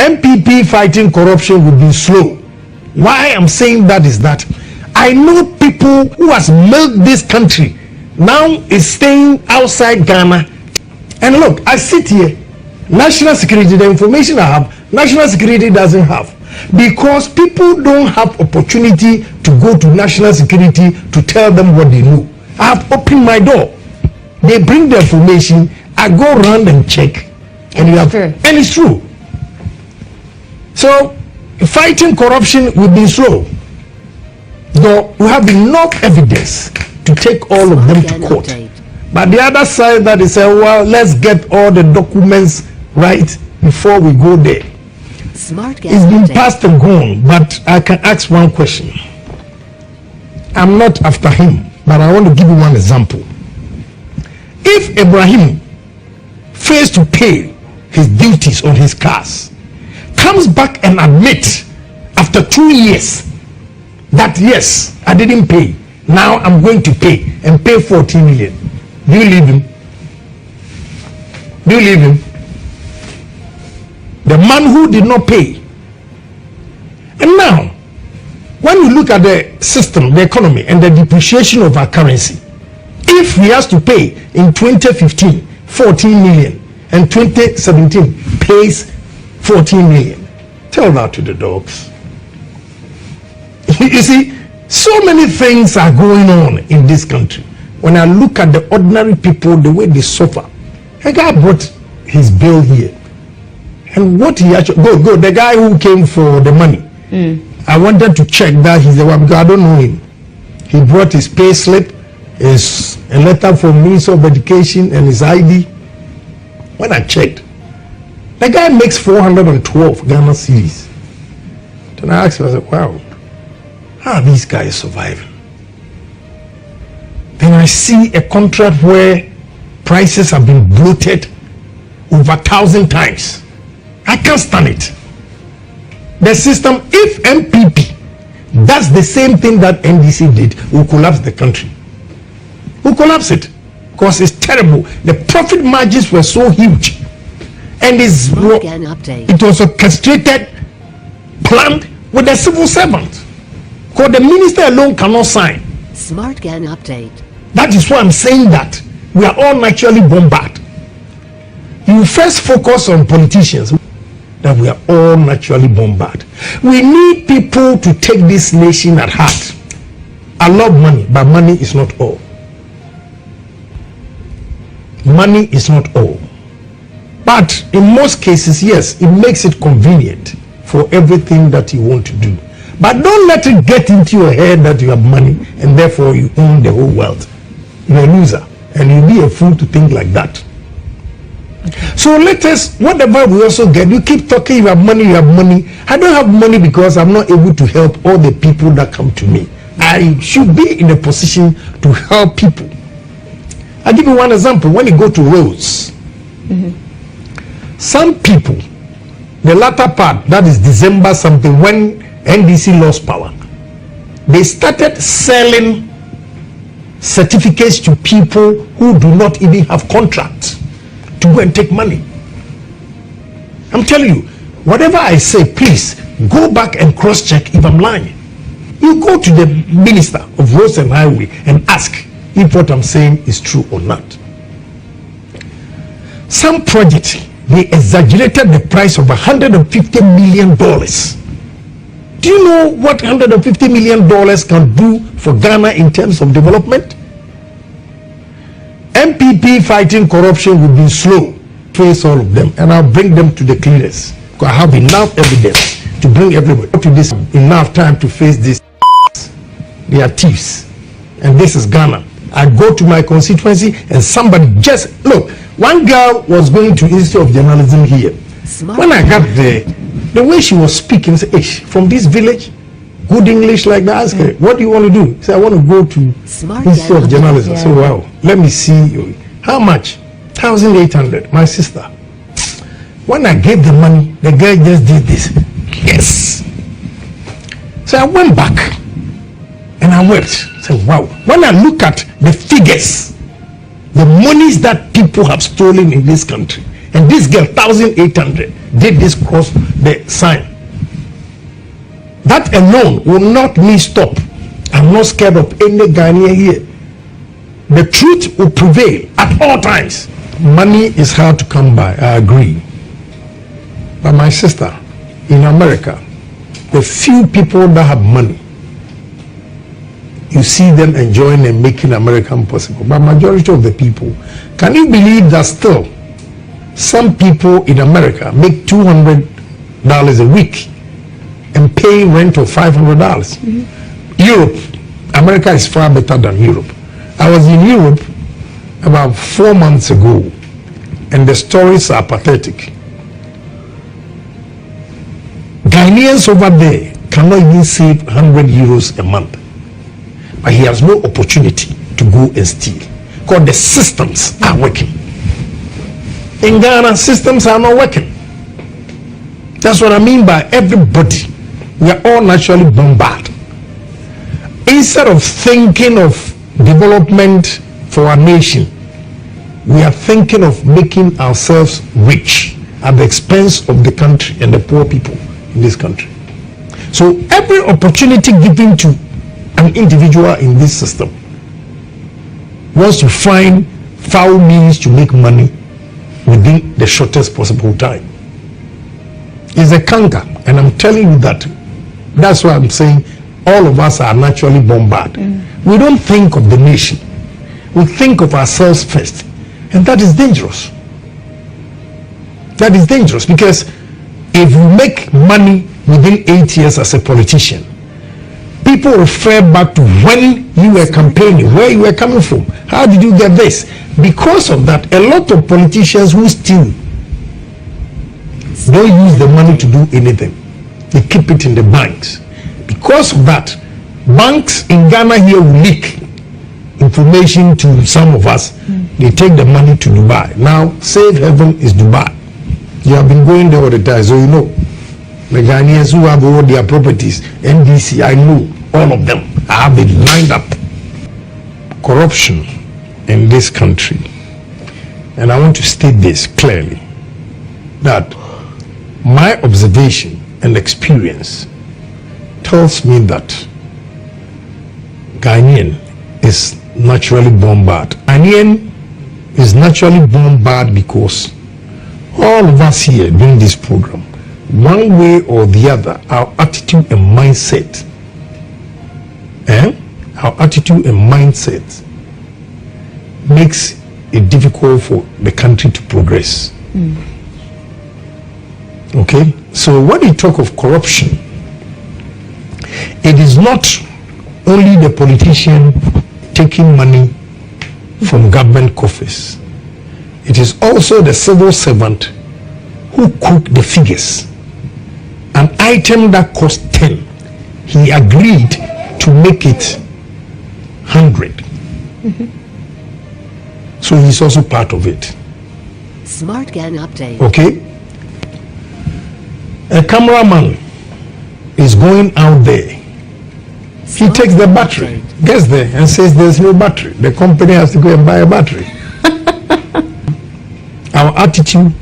MPP fighting corruption will be slow. Why I'm saying that is that I know people who has milked this country now is staying outside Ghana. And look, I sit here, national security, the information I have, national security doesn't have. Because people don't have opportunity to go to national security to tell them what they know. I have opened my door. They bring the information, I go around and check. And it's true. So fighting corruption will be slow. Though we have enough evidence to take all of them to court. But the other side that is saying, well, let's get all the documents right before we go there. It's been passed and gone, but I can ask one question. I'm not after him, but I want to give you one example. If Ibrahim fails to pay his duties on his cars, comes back and admits after 2 years that yes, I didn't pay, now I'm going to pay and pay 14 million. Do you leave him? Do you leave him? The man who did not pay. And now, when you look at the system, the economy, and the depreciation of our currency, if he has to pay in 2015 14 million and 2017 pays 14 million, tell that to the dogs. You see, so many things are going on in this country. When I look at the ordinary people, the way they suffer, a guy brought his bill here, and what he actually the guy who came for the money, I wanted to check that he's the one because I don't know him. He brought his pay slip, a letter from Minister of Education, and his ID. When I checked, the guy makes 412 Ghana cedis. Then I asked him, I said, wow, how are these guys surviving? Then I see a contract where prices have been bloated over 1,000 times. I can't stand it. The system, if MPP does the same thing that NDC did, will collapse the country. Will collapse it. Because it's terrible. The profit margins were so huge. And it was orchestrated, planned with the civil servant. Because the minister alone cannot sign. Smart Gan update. That is why I'm saying that we are all naturally bombarded. You first focus on politicians, that we are all naturally bombarded. We need people to take this nation at heart. I love money, but money is not all. Money is not all. But in most cases, yes, it makes it convenient for everything that you want to do. But don't let it get into your head that you have money and therefore you own the whole world. You're a loser, and you'll be a fool to think like that. So let us, whatever we also get, you keep talking, you have money, you have money. I don't have money because I'm not able to help all the people that come to me. I should be in a position to help people. I'll give you one example. When you go to roads, some people, the latter part, that is December something, when NDC lost power, they started selling certificates to people who do not even have contracts to go and take money. I'm telling you, whatever I say, please go back and cross-check if I'm lying. You go to the Minister of Roads and Highway and ask if what I'm saying is true or not. Some projects, they exaggerated the price of $150 million. Do you know what $150 million can do for Ghana in terms of development? MPP fighting corruption will be slow. Face all of them, and I'll bring them to the clearance. Because I have enough evidence to bring everybody up to this. Enough time to face this. They are thieves, and this is Ghana. I go to my constituency, and somebody just look. One girl was going to Institute of Journalism here. When I got there, the way she was speaking, I said, hey, from this village, good English like that. I asked her, what do you want to do? She said, I want to go to Institute of Journalism. I said, wow, let me see you. How much? 1,800, my sister. When I gave the money, the guy just did this. Yes. So I went back and I wept. I said, wow. When I look at the figures, the monies that people have stolen in this country, and this girl, 1,800, did this cross the sign. That alone will not me stop. I'm not scared of any Ghanaian here. The truth will prevail at all times. Money is hard to come by, I agree. But my sister, in America, the few people that have money, you see them enjoying and making America possible. But majority of the people, can you believe that still some people in America make $200 a week and pay rent of $500? Europe, America is far better than Europe. I was in Europe about 4 months ago, and the stories are pathetic. Ghanaians over there cannot even save 100 euros a month, but he has no opportunity to go and steal because the systems are working. In Ghana, systems are not working. That's what I mean by everybody. We are all naturally bombarded. Instead of thinking of development for our nation, we are thinking of making ourselves rich at the expense of the country and the poor people in this country. So every opportunity given to an individual in this system wants to find foul means to make money within the shortest possible time. It's a canker, and I'm telling you that. That's why I'm saying all of us are naturally bombarded. We don't think of the nation. We think of ourselves first. And that is dangerous. That is dangerous because if you make money within 8 years as a politician, people refer back to when you were campaigning, where you were coming from. How did you get this? Because of that, a lot of politicians who steal don't use the money to do anything. They keep it in the banks. Because of that, banks in Ghana here will leak information to some of us. They take the money to Dubai. Now, safe haven is Dubai. You have been going there all the time, so you know. The Ghanaians who have all their properties, NDC, I know all of them. I have it lined up. Corruption in this country, and I want to state this clearly, that my observation and experience tells me that Ghanaian is naturally bombarded. Ghanaian is naturally bombarded because all of us here doing this program, one way or the other, our attitude and mindset, our attitude and mindset makes it difficult for the country to progress. Okay, so when you talk of corruption, it is not only the politician taking money from government coffers. It is also the civil servant who cook the figures. An item that cost 10, he agreed to make it 100. So he's also part of it. Smart Gan update. Okay. A cameraman is going out there. He takes the battery, gets there and says there's no battery. The company has to go and buy a battery. Our attitude